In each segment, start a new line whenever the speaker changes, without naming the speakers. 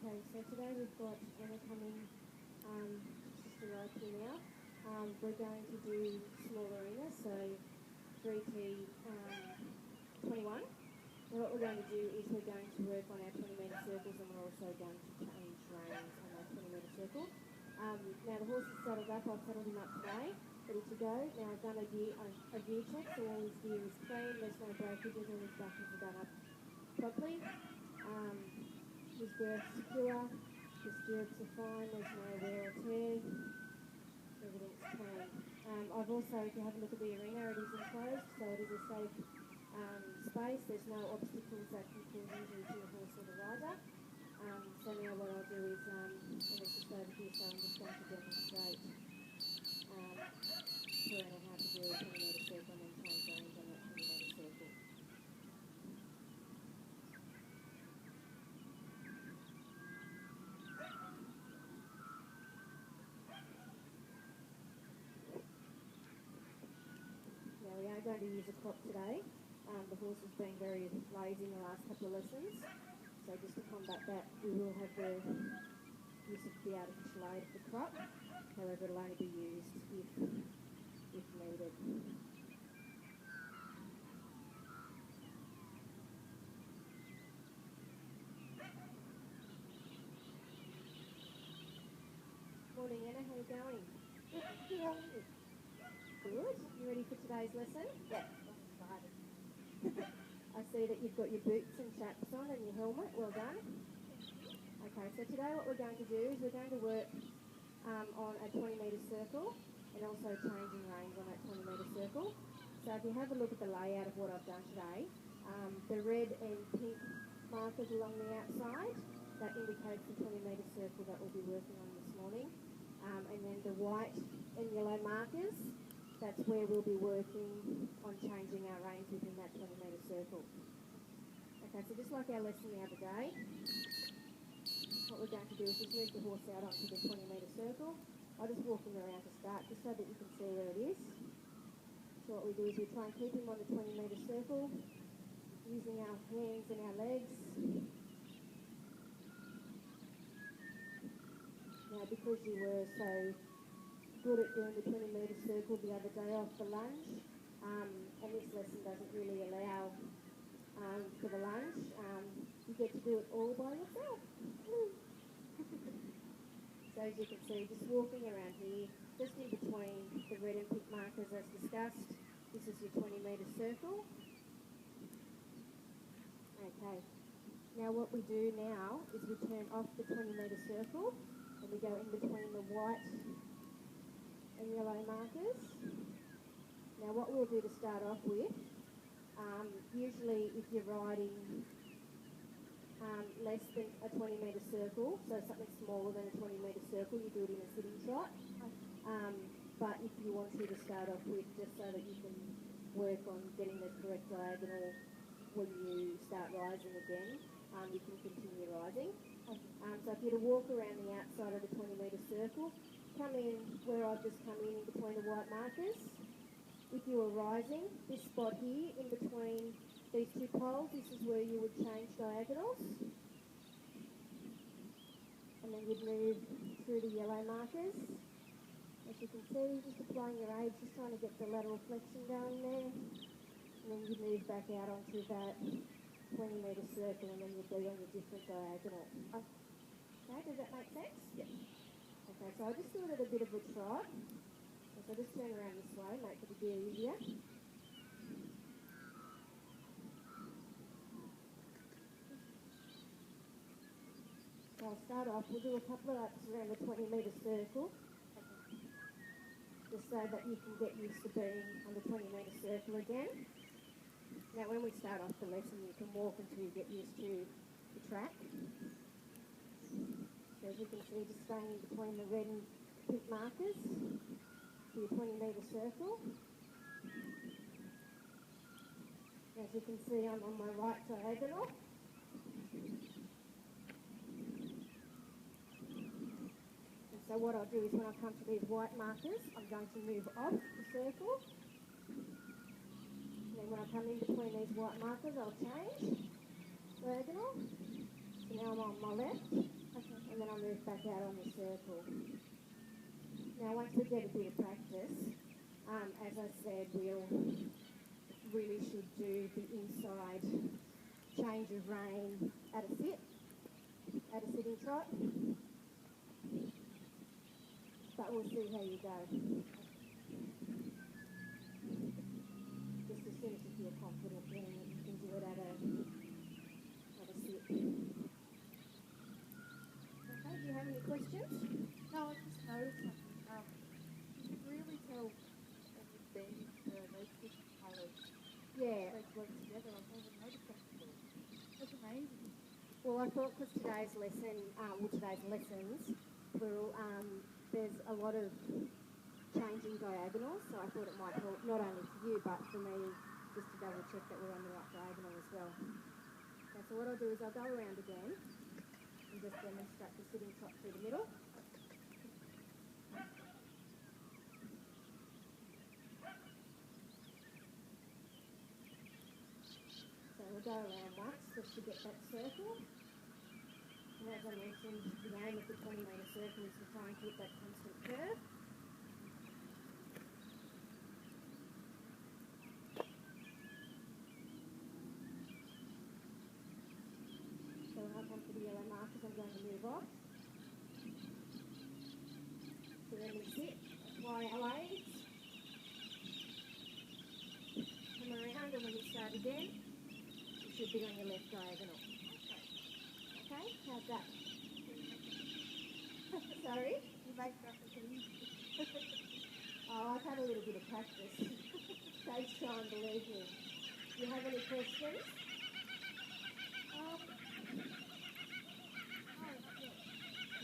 Okay, so today we've got Emma coming, just arrived here now. We're going to do small arena, so 3T 21. Now what we're going to do is we're going to work on our 20-metre circles, and we're also going to change reins on our 20-metre circle. Now the horse is saddled up. I've saddled him up today, ready to go. Now I've done a gear check, so all his gear is clean, there's no breakages, all his buckles are done up properly. His girth's secure, his stirrups are fine, there's no wear or tear, everything's clean. I've also, if you have a look at the arena, it is enclosed, so it is a safe space. There's no obstacles that can cause injury to the horse or the rider. So now what I'll do is, and it's just over here, so I'm just going to demonstrate for Anna how to do a 20-metre circle and then change reins on that 20-metre circle. Now we are going to use a crop today. The horse has been very lazy in the last couple of lessons, so just to combat that, we will have the use of the artificial aid of the crop. However, it'll only be used if needed. Morning, Anna. How are you going? Good. You ready for today's lesson?
Yes, I'm excited.
I see that you've got your boots and chaps on and your helmet. Well done. Okay, so today what we're going to do is we're going to work on a 20-metre circle and also changing reins on that 20-metre circle. So if you have a look at the layout of what I've done today, the red and pink markers along the outside, that indicates the 20-metre circle that we'll be working on this morning. And then the white and yellow markers, that's where we'll be working on changing our reins within that 20-metre circle. Okay, so just like our lesson the other day, what we're going to do is just move the horse out onto the 20-metre circle. I'll just walk him around to start, just so that you can see where it is. So what we do is we try and keep him on the 20-metre circle, using our hands and our legs. Now, because you were so good at doing the 20-metre circle the other day off the lunge, and this lesson doesn't really allow for the lunge, you get to do it all by yourself. So as you can see, just walking around here, just in between the red and pink markers as discussed, this is your 20-metre circle. Okay, now what we do now is we turn off the 20-metre circle and we go in between the white and yellow markers. Now what we'll do to start off with, usually if you're riding less than a 20-metre circle, so something smaller than a 20-metre circle, you do it in a sitting trot. But if you want to start off with, just so that you can work on getting the correct diagonal when you start rising again, you can continue rising. So if you're to walk around the outside of the 20-metre circle, come in where I've just come in between the white markers. If you were rising, this spot here in between these two poles, this is where you would change diagonals. And then you'd move through the yellow markers. As you can see, just applying your aids, just trying to get the lateral flexion going there. And then you move back out onto that 20-metre circle, and then you'll be on your different diagonal. Okay, does that make sense?
Yes.
Okay, so I'll just do it at a bit of a trot. So just turn around this way, make it a bit easier. So I'll start off, we'll do a couple of laps around the 20-metre circle, just so that you can get used to being on the 20-metre circle again. Now when we start off the lesson, you can walk until you get used to the track. So as you can see, just staying in between the red and pink markers for your 20-metre circle. As you can see, I'm on my right diagonal. And so what I'll do is when I come to these white markers, I'm going to move off the circle. And then when I come in between these white markers, I'll change diagonal. So now I'm on my left. And then I'll move back out on the circle. Now once we get a bit of practice, as I said, we'll really should do the inside change of rein at a sit, at a sitting trot. But we'll see how you go. Just as soon as you feel confident, then you can do it at a sit. Okay, do you have any questions?
No, I just noticed something. You can really tell when you've been those different colours.
Yeah.
They work together. I've never noticed that before. That's amazing.
Well, I thought because today's lesson, today's lessons, there's a lot of changing diagonals, so I thought it might help not only for you but for me just to double check that we're on the right diagonal as well. Okay, so what I'll do is I'll go around again and just demonstrate the sitting trot through the middle. So we'll go around once just to get that circle. And as I mentioned, the aim of the 20-metre circle is to try and keep that constant curve. So when I come to the yellow markers, I'm going to move off. So then we sit, apply our aids. Come around, and when you start again, you should be on your left diagonal. Okay, how's that? Sorry?
You make that look easy.
Oh, I've had a little bit of practice. Takes time, believe me. Do you have any questions?
No,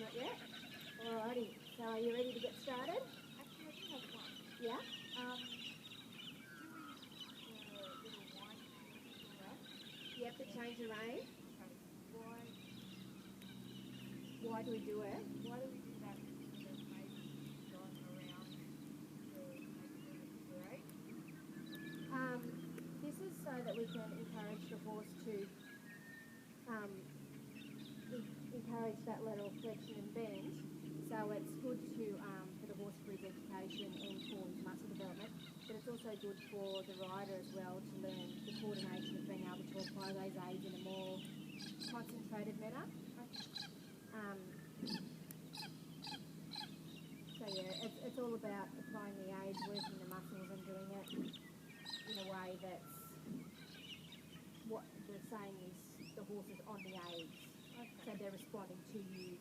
Not yet? Alrighty, so are you ready to get started?
actually, I do have one.
Yeah?
Do we little white or
You have to change your rein.
okay.
Why do we do it?
Why do we do that? Instead of maybe going around to make the parade?
This is so that we can encourage the horse to encourage that lateral flexion and bend. So it's good to for the horse for his education and for his muscle development, but it's also good for the rider as well to learn the coordination of being able to apply those aids in a more concentrated manner. So yeah, it's all about applying the aids, working the muscles and doing it in a way that's what we're saying is the horse is on the aids. So they're responding to you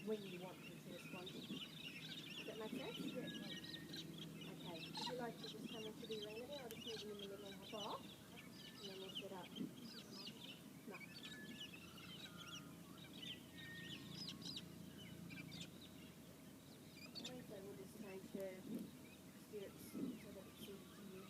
when you want them to respond to you. Does that make sense?
Yeah.
Okay. Would you like to just come into the arena there? I'll just move them in the middle and hop off. And then we'll set up. No. Okay, so we'll just change the stirrups so that it's suited to you.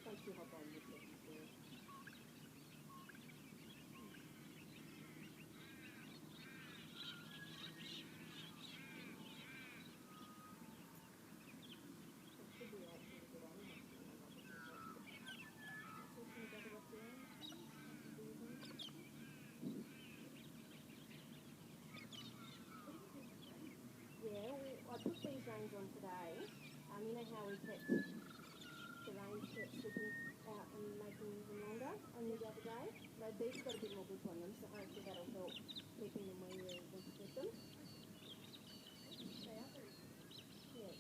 Once you hop on, you set the stirrup. It should be right for you to get on once you hop on. So can you double up your arms, please? Yeah, I put these reins on today. You know how we kept the reins kept sticking out and making them longer on the other day? So these got a bit more grip on them, so hopefully that'll help keeping them where you want to keep them.
They are very good.
Yeah.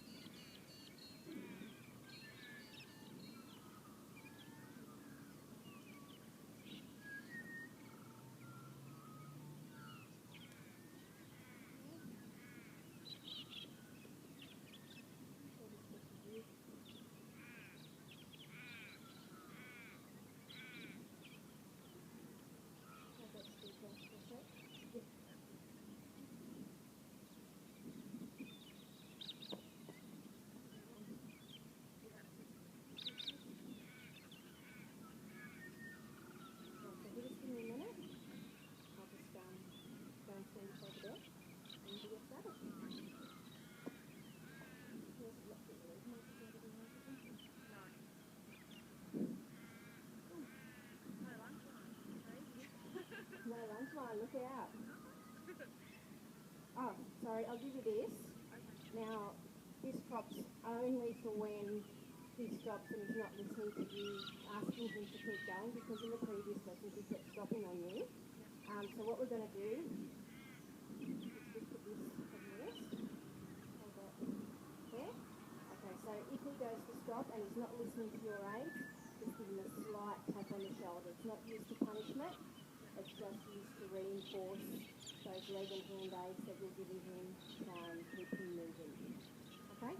look out. Oh, sorry, I'll give you this. Now, this stop's only for when he stops and he's not listening to you, asking him to keep going, because in the previous lessons he kept stopping on you. So what we're going to do is just put this on the wrist. Hold that there. Okay, so if he goes to stop and he's not listening to your aids, just give him a slight tap on the shoulder. It's not used to punishment, it's just used to reinforce those leg and hand aids that you're giving him to try and keep him moving. Okay?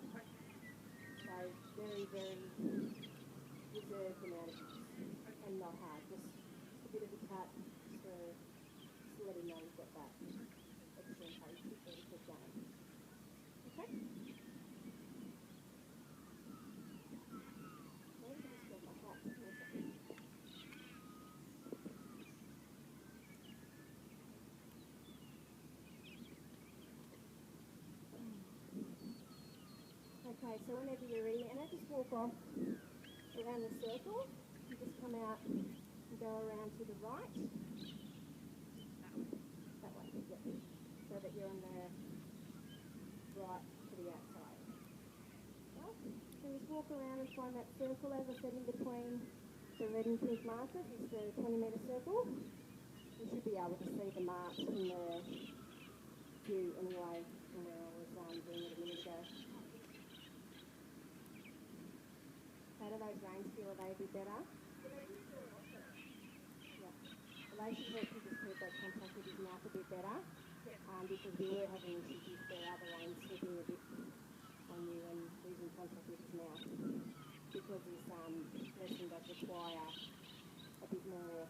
So very, very reserved amount of use and not hard. Just a bit of a tap to let him know he's got that extra encouragement there to keep going. Okay? Okay, so whenever you're ready, and I just walk off around the circle. You just come out and go around to the right. That way, yep. So that you're on the right to the outside. Well, so just walk around and find that circle, as I said, in between the red and pink markers. It's the 20-metre circle. You should be able to see the marks in the view anyway from where I was doing it a minute ago. How do those reins feel? Are they a bit better? Yeah. Well, they should help you just keep that contact with his mouth a bit better, because we were having issues with the other reins slipping a bit on you and losing contact with his mouth, because this lesson does require a bit more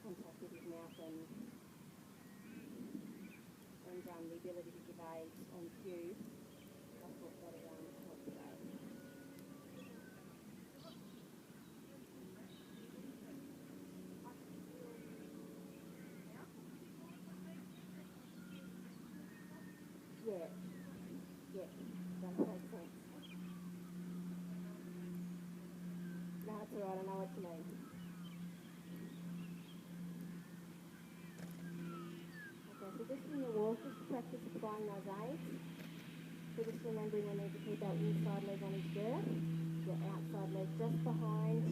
contact with his mouth and the ability to give aids on cue. I thought that helped today. Yeah, that makes sense. No, it's alright, I know what you mean. Okay, so just in your walk, just practice applying those aids. So just remembering we need to keep our inside leg on his girth, your outside leg just behind,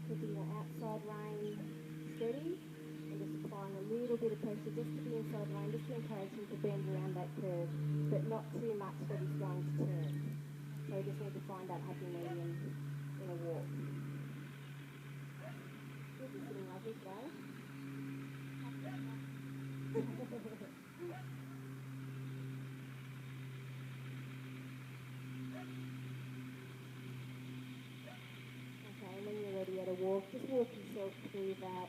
keeping the outside rein steady, and just applying a little bit of pressure just to the inside rein, just to encourage him to bend around that curve, but not too much that he's going to turn. So we just need to find that happy medium in a walk. You'll be sitting lovely today. Okay, and when you're ready at a walk, just walk yourself through that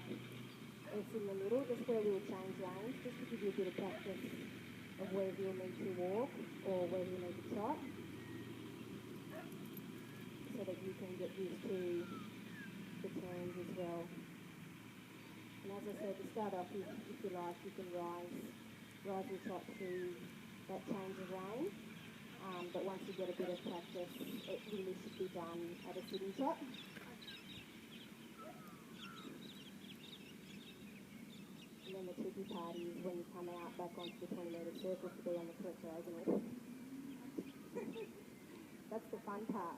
S in the middle, just where we'll change lanes, just to give you a bit of practice of where you'll need to walk or where you need to trot, so that you can get used to the turns as well. And as I said, to start off, if you like, you can rise and trot through that change of lane. But once you get a bit of practice, it really should be done at a sitting trot. And then the tricky part is when you come out back onto the 20-metre circle to be on the correct diagonal. That's the fun part.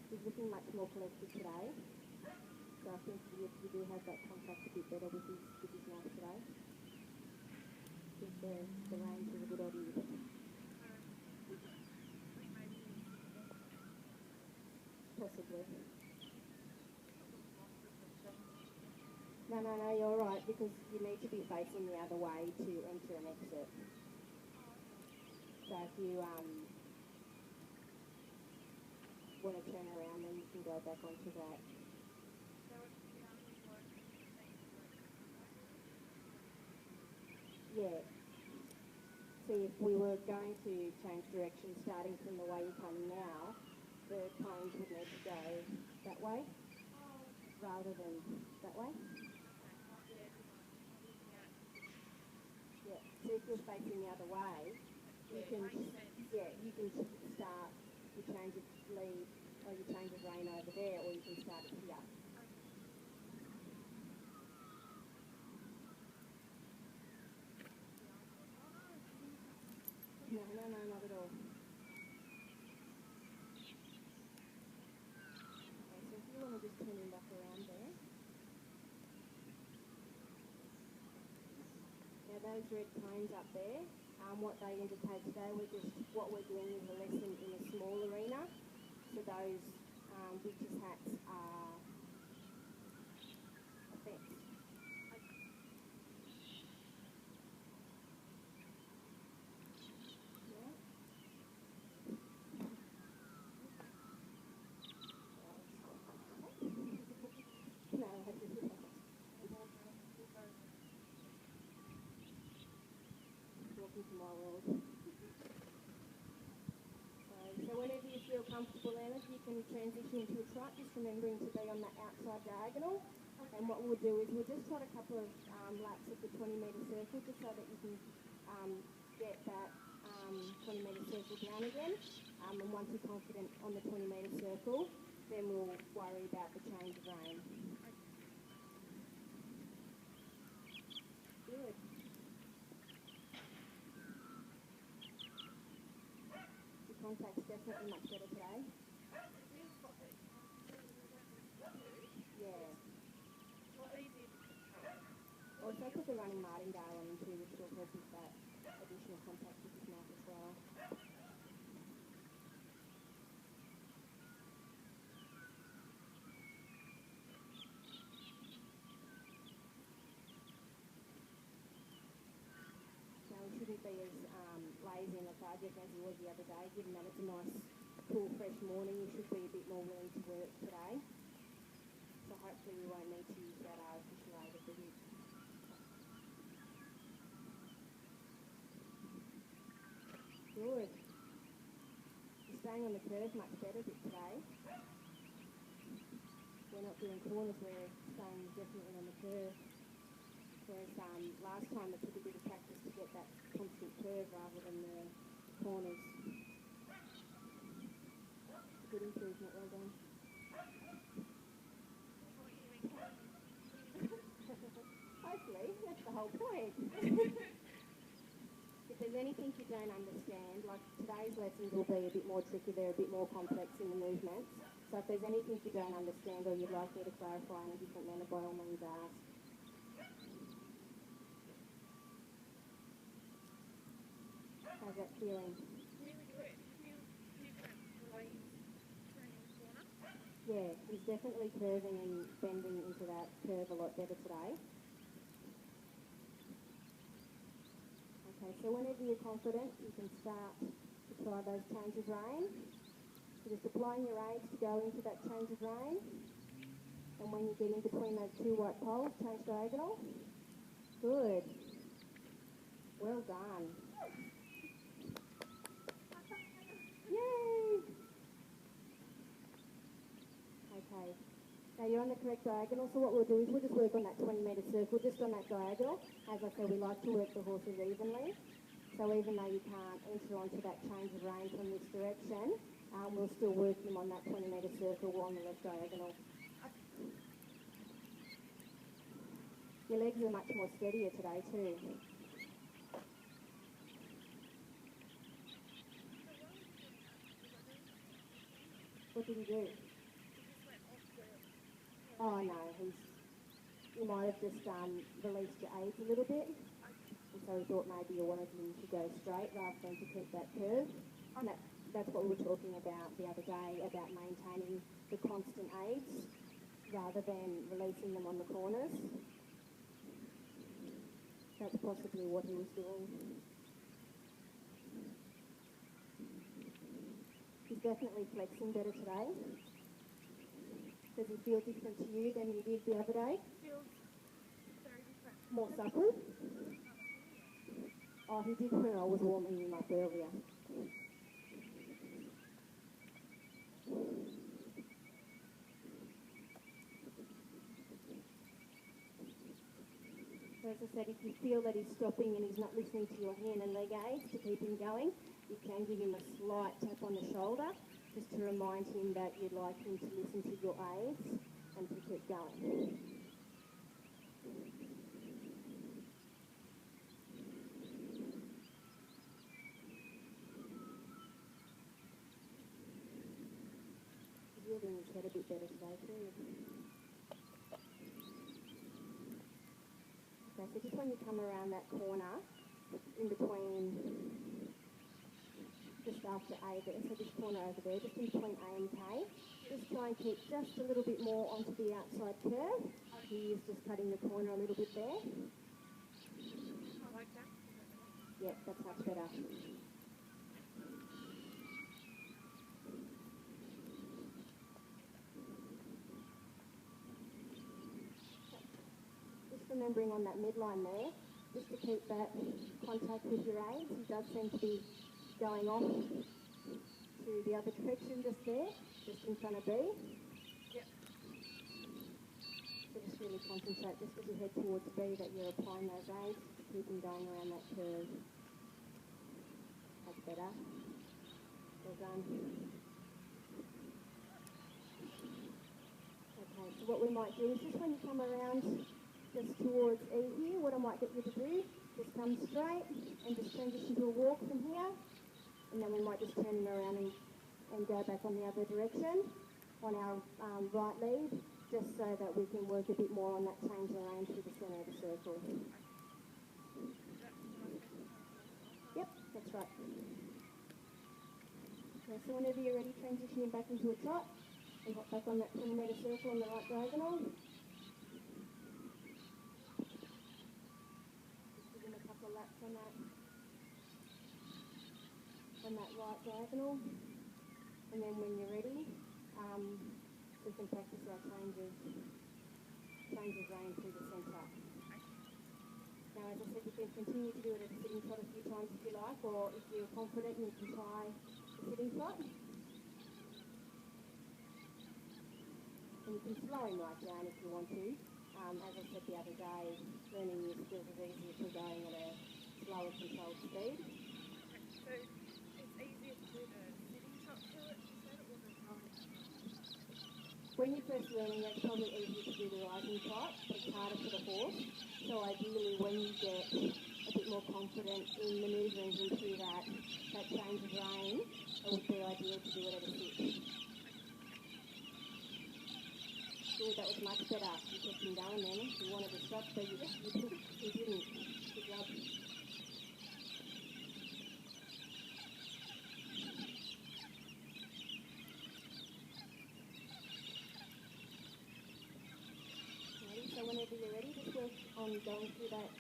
He's looking much more collected today, so I think you do have that contact a bit better with his mouth today. I think the range is a bit odd with it. Possibly. No, you're right, because you need to be facing the other way to enter and exit. So if you want to turn around, then you can go back onto that. Yeah. See, if we were going to change direction starting from the way you're coming now, the cones would need to go that way rather than that way. Yeah. So if you're facing the other way, you can, yeah, you can start your change of lead or your change of rein over there, or you can start it here. No, no, no, not at all. Okay, so if you want to just turn him back around there. Now those red cones up there, what they indicate today, what we're doing is a lesson in a small arena. So those witches' hats are effects. Yeah. No, I just walking to my world. So whenever you feel comfortable, Anna, you can transition into a trot, just remembering to be on that outside diagonal. And what we'll do is we'll just trot a couple of laps of the 20-metre circle, just so that you can get that 20-metre circle down again. And once you're confident on the 20-metre circle, then we'll worry about the change of rein. Good. Your contact's definitely much better today. Yeah. Also put the running martingale on him too, which will help with that additional contact with his mouth as well. Now he shouldn't be as lazy and lethargic as he was the other day, given that it's a nice, cool, fresh morning. You should be a bit more willing to work today. So hopefully we won't need to use that artificial aid of the hip. Good. You're staying on the curve much better today. We're not doing corners, we're staying definitely on the curve. Whereas last time it took a bit of practice to get that constant curve rather than the corners. Good improvement, well done. Hopefully, that's the whole point. If there's anything you don't understand, like today's lessons will be a bit more tricky, they're a bit more complex in the movements. So if there's anything you don't understand or you'd like me to clarify in a different manner, by all means ask. How's that feeling?
Really good. Feels different the way he's turning the corner.
Yeah, he's definitely curving and bending into that curve a lot better today. Okay, so whenever you're confident, you can start to try those changes rein. So just applying your aids to go into that change of rein. And when you get in between those two white poles, change diagonal. Good. Well done. Yay! Okay. Now you're on the correct diagonal, so what we'll do is we'll just work on that 20-metre circle, just on that diagonal. As I said, we like to work the horses evenly. So even though you can't enter onto that change of rein from this direction, we'll still work him on that 20-metre circle on the left diagonal. Your legs are much more steadier today too. What did he do? Oh no, you might have just released your aids a little bit, and so he thought maybe you wanted him to go straight rather than to keep that curve. And that's what we were talking about the other day, about maintaining the constant aids rather than releasing them on the corners. That's possibly what he was doing. He's definitely flexing better today. Does he feel different to you than he did the other day?
Feels very different.
More supple? Oh, he did when I was warming him up earlier. So as I said, if you feel that he's stopping and he's not listening to your hand and leg aids to keep him going, you can give him a slight tap on the shoulder just to remind him that you'd like him to listen to your aids and to keep going. He's wielding his head a bit better today too. Okay, so just when you come around that corner, in between, just after A there, so this corner over there, just in between A and K, just try and keep just a little bit more onto the outside curve. He is just cutting the corner a little bit there.
Like that?
Yep, that's much better. Just remembering on that midline there, just to keep that contact with your aids. He does seem to be going off to the other direction just there, just in front of B.
Yep.
So just really concentrate just as you head towards B that you're applying those aids to keep him going around that curve. That's better. Well done. Okay, so what we might do is just when you come around just towards E here, what I might get you to do, just come straight and just transition to a walk from here. And then we might just turn him around and go back on the other direction on our right lead, just so that we can work a bit more on that change of range through the centre of the circle. Yep, that's right. Okay, so whenever you're ready, transition him back into a trot and hop back on that 20-metre circle on the right diagonal. Just give him a couple of laps on that right diagonal. And then when you're ready, we can practice our change of range through the centre. Now, as I said, you can continue to do it at a sitting trot a few times if you like, or if you're confident, you can try a sitting trot. And you can slow him right down if you want to. As I said the other day, learning new skills is easier if you're going at a slower controlled speed.
So it's easier to do the sitting trot to it instead or the rolling?
When you're first learning, it's probably easier to do the rising trot, but it's harder for the horse. So ideally, when you get a bit more confident in manoeuvring him through that change of rein, it would be ideal to do it at a sit. Good, that was much better. You kept him going then. You wanted to stop, so you didn't. Good job. Ready? So whenever you're ready, just work on going through that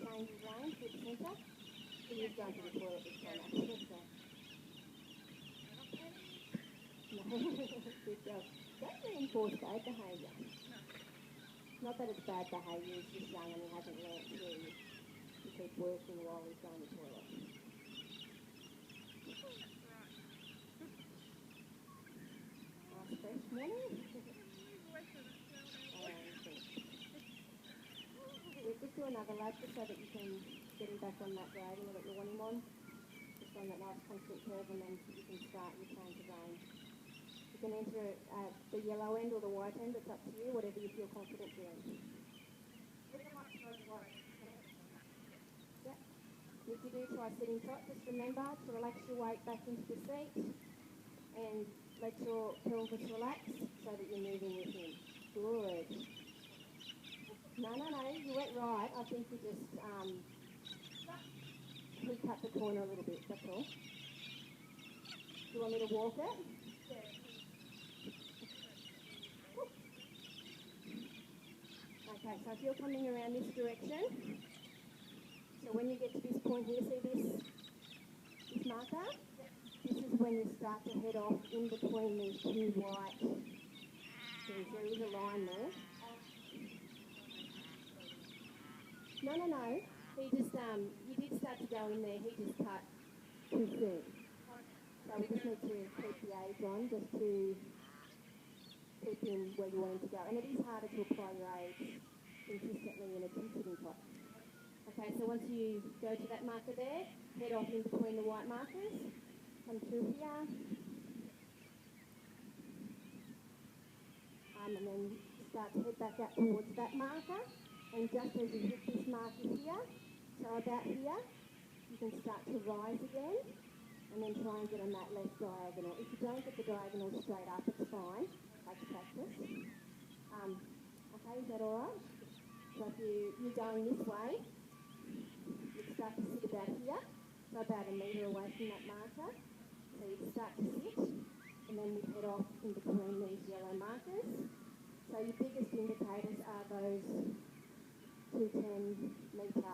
change of rein through the centre. So you've gone to the toilet this time, actually. So. No, good job. Don't reinforce bad behaviour.
No.
Not that it's bad behaviour, he's just young and he hasn't learnt to keep working while he's going to the toilet.
That's right.
Nice fresh morning.
Move away from it.
We'll just do another lap just so that you can get him back on that diagonal that you want him on. Just on that nice constant curve, and then you can start your change of range. You can enter it at the yellow end or the white end, it's up to you, whatever you feel confident doing. Yep. If you do try sitting trot, just remember to relax your weight back into the seat and let your pelvis relax so that you're moving with him. Good. No, you went right. I think you just cut the corner a little bit, that's all. Do you want me to walk it? Okay, so if you're coming around this direction, so when you get to this point here, see this marker? This is when you start to head off in between these two white things. There is a line there. No. He just, you did start to go in there, he just cut too soon. So we just need to keep the aids on just to keep him where you want him to go. And it is harder to apply your aids consistently in a sitting trot. Okay, so once you go to that marker there, head off in between the white markers, come through here, and then start to head back out towards that marker, and just as you hit this marker here, so about here, you can start to rise again, and then try and get on that left diagonal. If you don't get the diagonal straight up, it's fine, takes practice. Okay, is that alright? So if you're going this way, you start to sit about here, so about a metre away from that marker. So you start to sit, and then you head off in between these yellow markers. So your biggest indicators are those 2 10-metre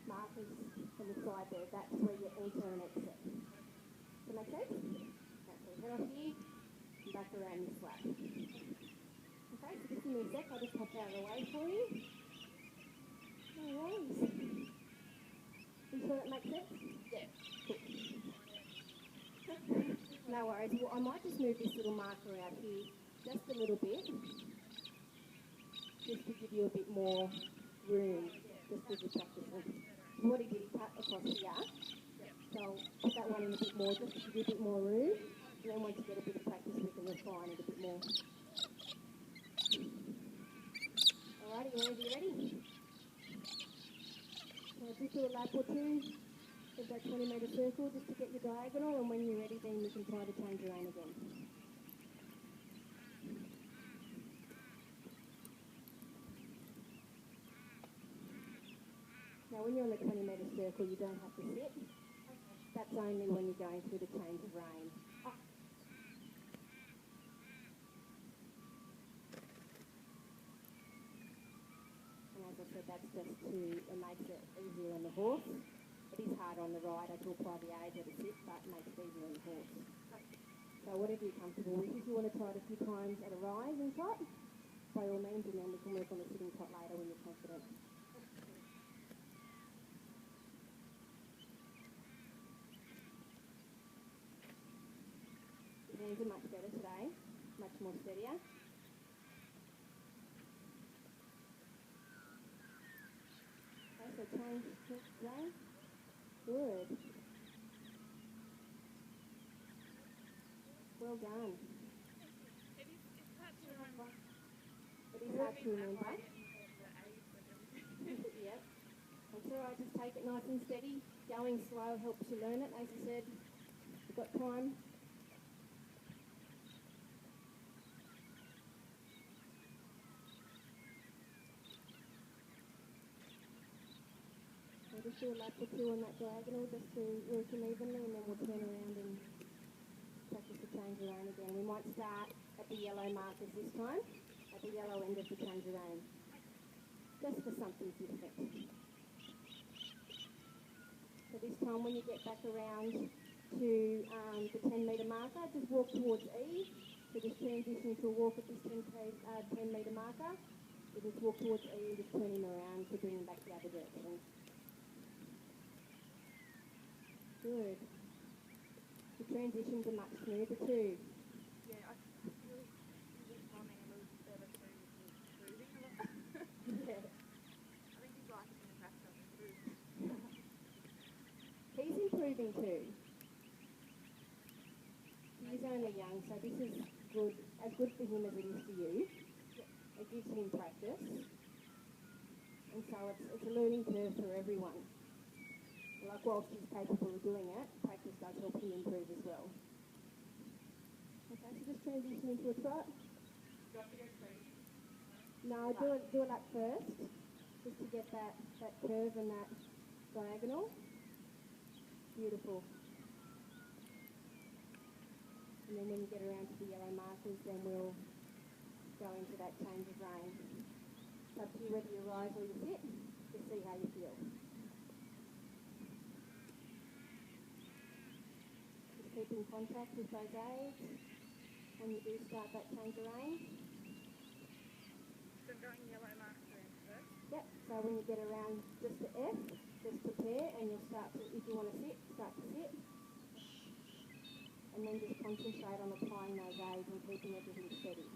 markers on the side there. That's where you enter and exit. Does that make sense? Okay, so head off here, and back around this way. Okay, so just give me a sec, I'll just pop out of the way for you. No worries. You sure that makes sense? Yeah. Cool. No worries. Well, I might just move this little marker out here just a little bit, just to give you a bit more room, just as you practice it. What he did, he cut across here. So I'll put that one in a bit more, just to give you a bit more room. And then once you get a bit of practice, we can refine it a bit more. Alrighty, whenever you're ready. So just do a lap or two of that 20-metre circle just to get your diagonal, and when you're ready, then you can try to change your aim again. Now, when you're on the 20-metre circle, you don't have to sit. That's only when you're going through the change of rein. And as I said, that's just to, it makes it easier on the horse. It is harder on the rider to apply the aider to sit, but it makes it easier on the horse. So whatever you're comfortable with, if you want to try it a few times at a rising trot, by all means, and then we can work on the sitting trot later when you're confident. Your hands are much better today, much more steadier. Okay, so change today. Good. Well done. It is hard to remember. Yep. That's all right, just take it nice and steady. Going slow helps you learn it, as I said. You've got time. So just do a lap or two on that diagonal just to work them evenly, and then we'll turn around and practice the change of rein again. We might start at the yellow markers this time, at the yellow end of the change of rein, just for something different. So this time when you get back around to the 10-metre marker, just walk towards E. So just transition to a walk at this 10-metre marker. So just walk towards E and just turn him around to bring him back the other direction. Good. The transitions are much smoother too.
Yeah, I feel he's becoming a little better too. He's improving a lot.
Yeah.
I think he's like in the practice too.
He's improving too. He's only young, so this is good, as good for him as it is for you. It gives him practice. And so it's a learning curve for everyone. Like whilst he's capable of doing it, practice does help him improve as well. Okay, so just transition into a trot. No, do it up first, just to get that curve and that diagonal. Beautiful. And then when you get around to the yellow markers, then we'll go into that change of rein. It's up to you whether you rise or you sit, just see how you feel. Just keep in contact with those aids when you do start that change of rein.
So I'm going yellow marker in first.
Yep, so when you get around just to F, just prepare and you'll start to, if you want to sit, start to sit. And then just concentrate on applying those aids and keeping everything steady.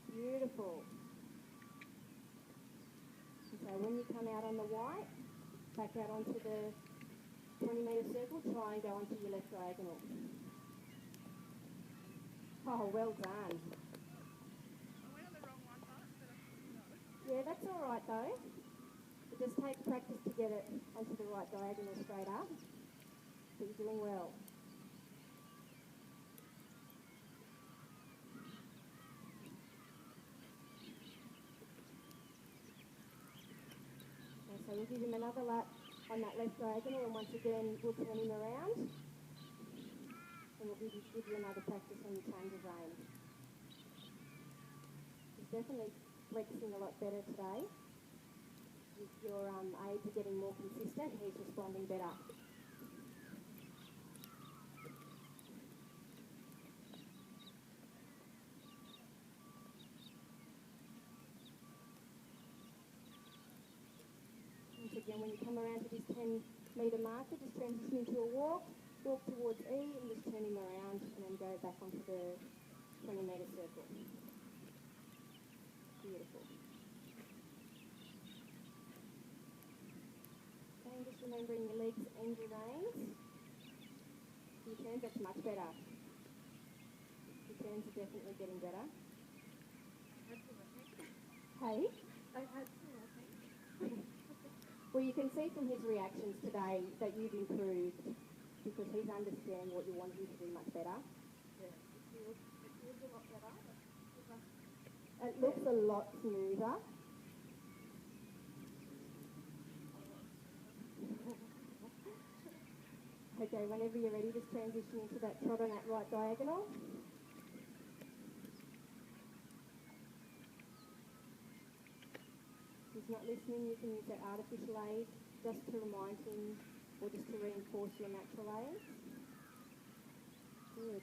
Beautiful. And so So when you come out on the white, back out onto the 20-metre circle, try and go onto your left diagonal. Oh, well done.
I went on the wrong one, but
Yeah, that's all right though. It just takes practice to get it onto the right diagonal straight up. But you're doing well. Okay, so we'll give him another lap on that left diagonal, and once again we'll turn him around, and we'll give you another practice on your change of rein. He's definitely flexing a lot better today. Your aids are getting more consistent and he's responding better. Once again, when you come around to this 10-metre marker, just transition into a walk towards E and just turn him around and then go back onto the 20-metre circle. Beautiful. Okay, and just remembering your legs and your reins. Your turns, that's much better. Your turns are definitely getting better. Hey?
I had to, I think.
Well, you can see from his reactions today that you've improved because he's understanding what you want him to do much better.
Yeah, it feels a lot better.
It looks a lot smoother. Okay, whenever you're ready, just transition into that trot on that right diagonal. If he's not listening, you can use that artificial aid just to remind him or just to reinforce your natural aids. Good.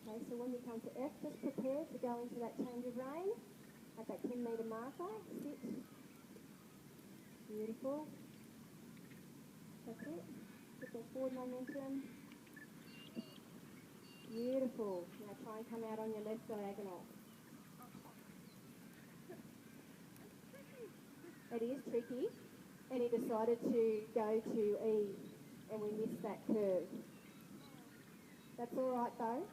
Okay, so when you come to F, just prepare to go into that change of rein at that 10-metre marker. Sit. Beautiful. That's it. Get that forward momentum. Beautiful. Now try and come out on your left diagonal. It is tricky. And he decided to go to E and we missed that curve. That's all right though.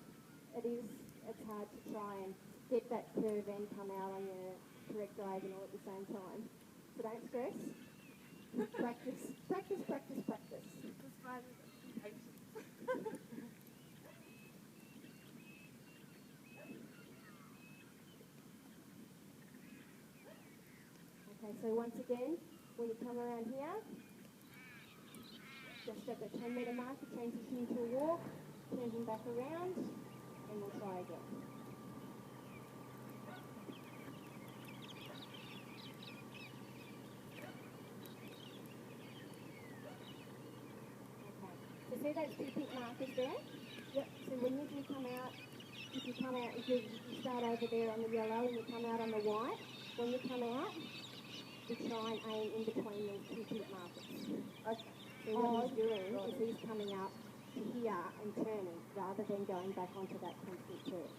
It's hard to try and get that curve and come out on your correct diagonal at the same time. So don't stress. Practice, practice, practice, practice.
Despite patience.
Okay, so once again, when you come around here, just at the 10-metre marker, transition into a walk, turn him back around, and we'll try again. Okay, so see those 2 pink markers there? Yep, so when you do come out, if you start over there on the yellow and you come out on the white, when you come out, you try and aim in between these 2 pink markers.
Okay.
So what he's doing is he's coming up to here and turning rather than going back onto that constant curve.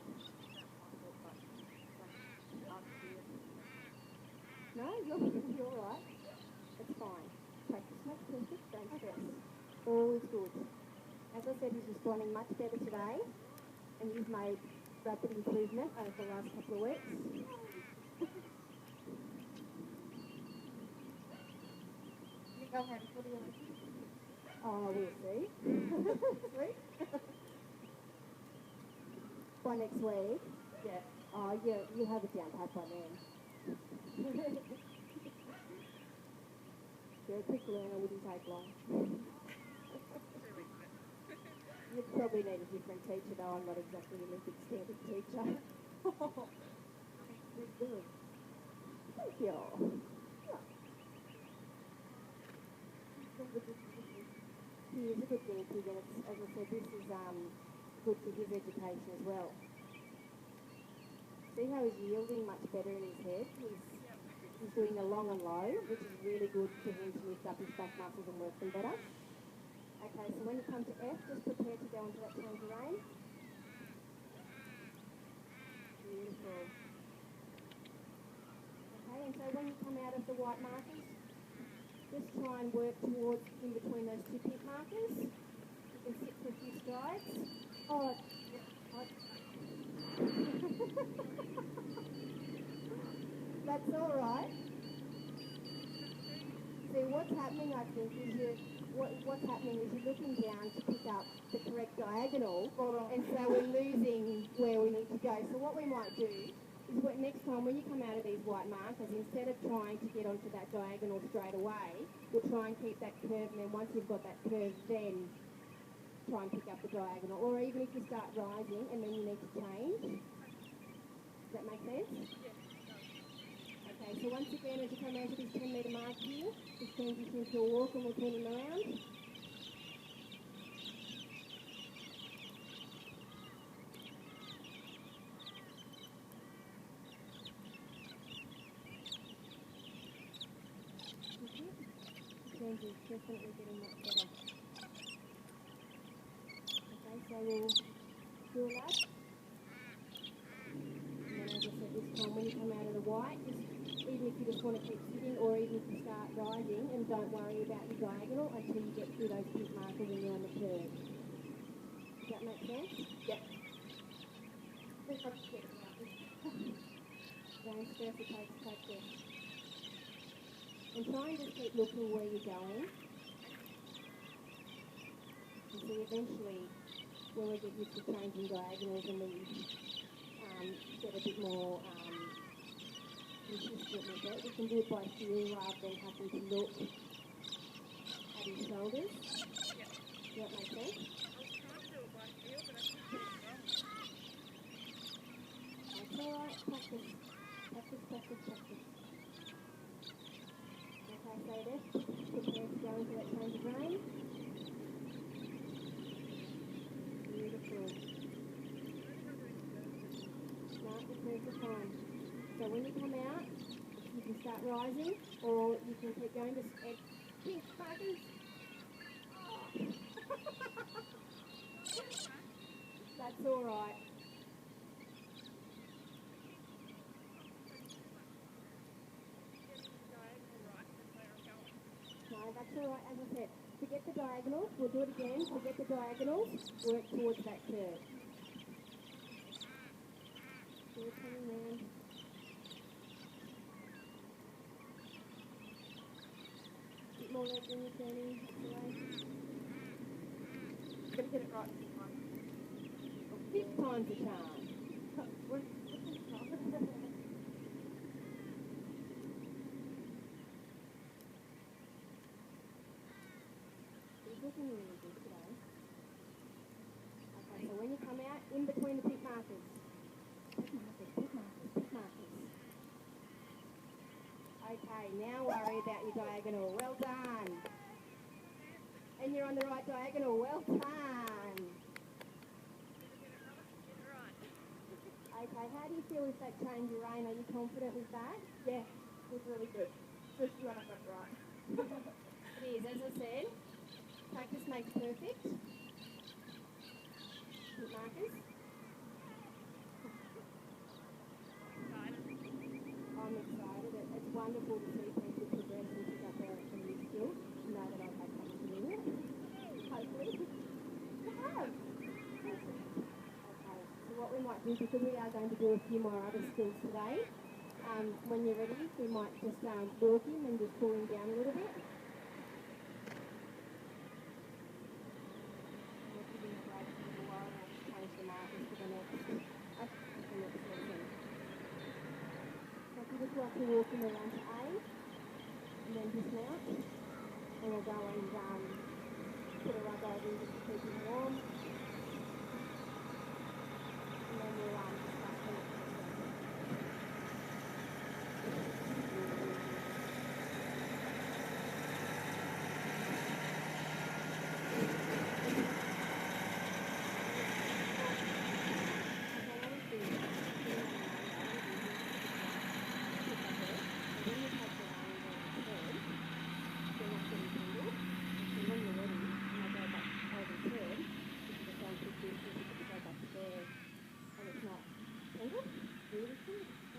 No, you're right. It's fine. Practice makes perfect, don't stress. All is good. As I said, he's responding much better today and you've made rapid improvement over the last couple of weeks.
Go ahead for the other.
Oh, we'll see.
Sweet.
By next week.
Yeah.
Oh, you'll have it down pat by then. You're a quick learner, wouldn't take long. You'd probably need a different teacher though, I'm not exactly an Olympic standard teacher.
We're good.
Thank you. He is a good guinea pig and it's, as I said, this is good for his education as well. See how he's yielding much better in his head? He's doing the long and low, which is really good for him to lift up his back muscles and work them better. Okay, so when you come to F, just prepare to go into that change of rein. Beautiful. Okay, and so when you come out of the white markers, just try and work towards in between those two pink markers. You can sit for a few strides. Oh, that's all right. See, what's happening, I think, is what's happening is you're looking down to pick up the correct diagonal, and so we're losing where we need to go. So what we might do is next time when you come out of these white markers, instead of trying to get onto that diagonal straight away, we'll try and keep that curve, and then once you've got that curve, then try and pick up the diagonal. Or even if you start rising and then you need to change. Does that make sense?
Yes.
Okay, so once again, as you come out to this 10-metre mark here, just transition into a walk and we'll turn him around. Change is definitely getting much better. Okay, so we'll do a lap. And then as I said this time, when you come out of the white, even if you just want to keep sitting or even if you start rising, and don't worry about your diagonal until you get through those pink markers and you're on the curve. Does that make sense?
Yep.
Don't stress, it takes practice. And try and just keep looking where you're going. And see, eventually, when we get used to changing diagonals and we get a bit more consistent with it, we can do it by feel rather than having to look at his shoulders.
Yep.
Does that make sense?
I was trying to do it by feel, but I keep getting it wrong.
That's all right. Practice. Practice, practice, practice. Okay, so this, prepare to go into that change of rein. Beautiful. Now, the curves are fine. So when you come out, you can start rising, or you can keep going to add pink markers. That's all right. No, that's all right. As I said, forget the diagonals. We'll do it again. Forget the diagonals. Work towards that curve. So we're coming round. Bit more leg when you're turning. That's all right.
Gotta get it right this time.
Fifth time's a charm. He's looking really good today. Okay, so when you come out, in between the pink markers. Pink markers, pink markers, pink markers. Okay, now worry about your diagonal. Well done. And you're on the right diagonal. Well done. Okay, how do you feel with that change of rein? Are you confident with that?
Yeah, it was really good. Especially when I got it right.
It is, as I said, practice makes perfect. Pink markers. I'm excited. It's wonderful to see people progress and pick up a new skill. Know that I've had something to do with it. Hopefully. You have. Okay, so what we might do, because we are going to do a few more other skills today, when you're ready, we might just walk him and just pull him down a little bit. We'll give him a break for a little while and we'll change the markers for the next season. So if you just like to walk him around to A, and then dismount, and we'll go and put a rug over him just to keep him warm. And then we'll discuss the next session. beautiful.